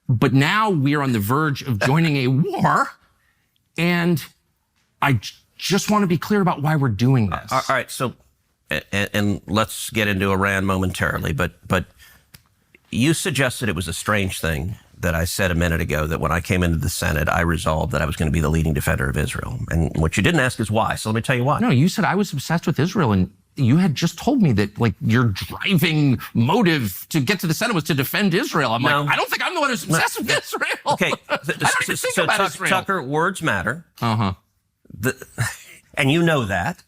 But now we are on the verge of joining a war, and I just want to be clear about why we're doing this. All right, so, and let's get into Iran momentarily, but you suggested it was a strange thing that I said a minute ago, that when I came into the Senate, I resolved that I was going to be the leading defender of Israel. And what you didn't ask is why, so let me tell you why. No, you said I was obsessed with Israel, and you had just told me that, like, your driving motive to get to the Senate was to defend Israel. I'm like, I don't think I'm the one who's obsessed with Israel. Okay, I don't even think about Israel. Tucker, words matter. Uh-huh. And you know that.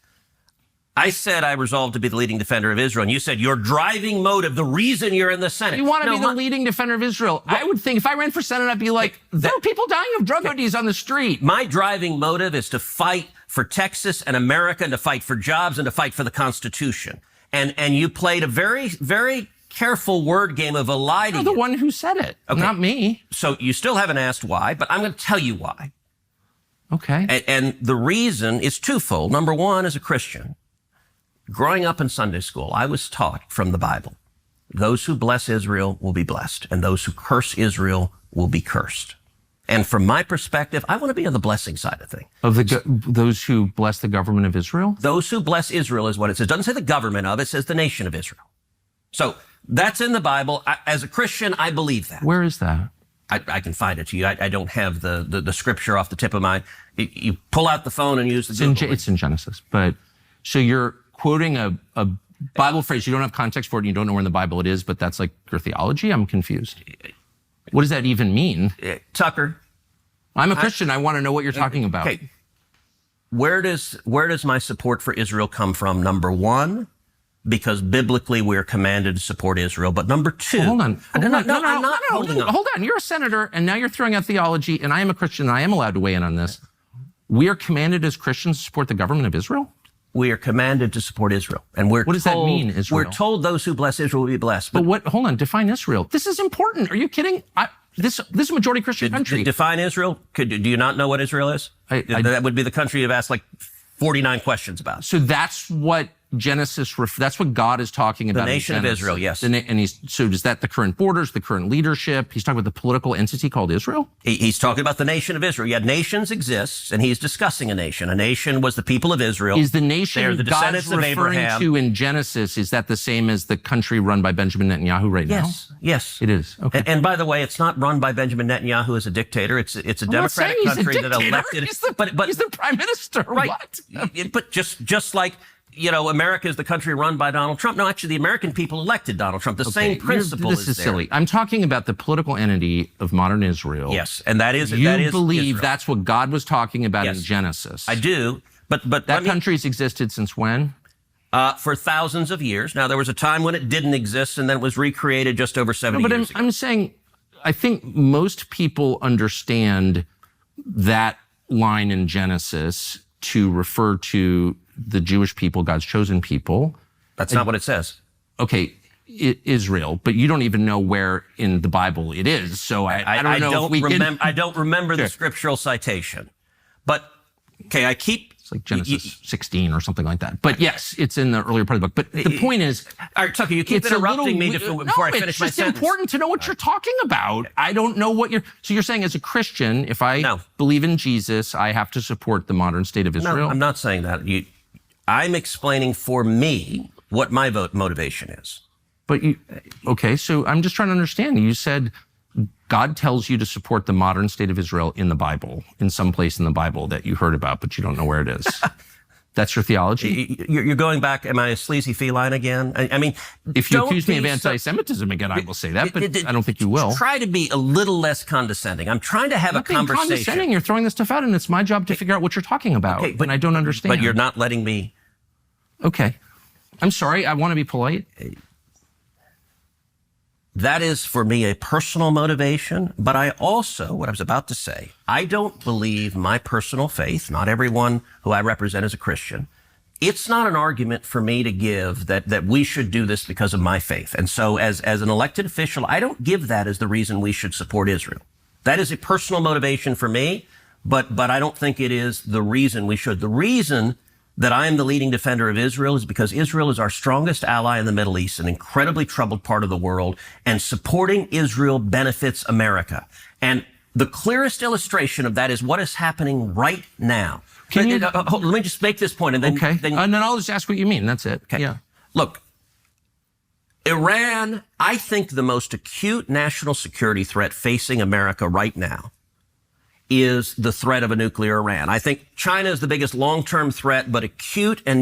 I said I resolved to be the leading defender of Israel, and you said your driving motive, the reason you're in the Senate. You want to be the leading defender of Israel. I would think if I ran for Senate, I'd be like, there are people dying of drug ODs on the street. My driving motive is to fight for Texas and America, and to fight for jobs, and to fight for the Constitution. And you played a very, very careful word game of eliding You're the one who said it, not me. So you still haven't asked why, but I'm going to tell you why. Okay. And the reason is twofold. Number one, as a Christian, growing up in Sunday school, I was taught from the Bible, those who bless Israel will be blessed, and those who curse Israel will be cursed. And from my perspective, I want to be on the blessing side of things. Of those who bless the government of Israel? Those who bless Israel is what it says. It doesn't say the government of, it says the nation of Israel. So that's in the Bible. As a Christian, I believe that. Where is that? I can find it to you. I don't have the scripture off the tip of my... You pull out the phone and use the Google. It's in Genesis. But so you're quoting a Bible phrase. You don't have context for it, and you don't know where in the Bible it is, but that's like your theology? I'm confused. What does that even mean? Tucker. I'm a Christian. I want to know what you're talking about. Okay. Where does my support for Israel come from? Number one, because biblically we're commanded to support Israel. But number two... Well, hold on. No, hold on. You're a senator, and now you're throwing out theology, and I am a Christian, and I am allowed to weigh in on this. We are commanded as Christians to support the government of Israel? We are commanded to support Israel. And what does that mean, Israel? We're told those who bless Israel will be blessed. But hold on, define Israel. This is important. Are you kidding? This is a majority Christian country. Define Israel? Do you not know what Israel is? That would be the country you've asked like 49 questions about. So that's what Genesis, that's what God is talking about. The nation of Israel, yes. So is that the current borders, the current leadership? He's talking about the political entity called Israel? He's talking about the nation of Israel. Yeah, nations exist, and he's discussing a nation. A nation was the people of Israel. Is the nation They're the descendants God's of referring Abraham. to in Genesis, is that the same as the country run by Benjamin Netanyahu right now? Yes. It is. Okay. And by the way, it's not run by Benjamin Netanyahu as a dictator. It's a democratic country that elected. He's the prime minister. Right. What? But just like, America is the country run by Donald Trump. No, actually, the American people elected Donald Trump. The same principle is there. This is silly. I'm talking about the political entity of modern Israel. Yes, and that is You believe Israel. That's what God was talking about in Genesis. I do, but that country's existed since when? For thousands of years. Now, there was a time when it didn't exist, and then it was recreated just over 70 years ago. I'm saying, I think most people understand that line in Genesis to refer to the Jewish people, God's chosen people. That's not what it says. Okay, Israel, but you don't even know where in the Bible it is. So I don't know if we can... I don't remember the scriptural citation. But, okay, It's like Genesis 16 or something like that. But yes, it's in the earlier part of the book. But the point is... All right, Tucker, you keep interrupting me before I finish my sentence. It's just important to know what you're talking about. I don't know what you're... So you're saying as a Christian, if I believe in Jesus, I have to support the modern state of Israel? No, I'm not saying that. I'm explaining for me what my motivation is. But okay, so I'm just trying to understand. You said God tells you to support the modern state of Israel in the Bible, in some place in the Bible that you heard about, but you don't know where it is. That's your theology? You're going back, am I a sleazy feline again? I mean... If you accuse me of anti-Semitism again, I will say that, but I don't think you will. Try to be a little less condescending. I'm trying to have a conversation. Condescending. You're throwing this stuff out, and it's my job to figure out what you're talking about, and I don't understand. But you're not letting me... Okay. I'm sorry. I want to be polite. That is, for me, a personal motivation. But I also, what I was about to say, I don't believe my personal faith, not everyone who I represent is a Christian. It's not an argument for me to give that we should do this because of my faith. And so as an elected official, I don't give that as the reason we should support Israel. That is a personal motivation for me, but I don't think it is the reason we should. The reason that I am the leading defender of Israel is because Israel is our strongest ally in the Middle East, an incredibly troubled part of the world, and supporting Israel benefits America. And the clearest illustration of that is what is happening right now. Let me just make this point, and then and then I'll just ask what you mean. That's it. Okay. Yeah. Look, Iran, I think the most acute national security threat facing America right now is the threat of a nuclear Iran. I think China is the biggest long-term threat, but acute and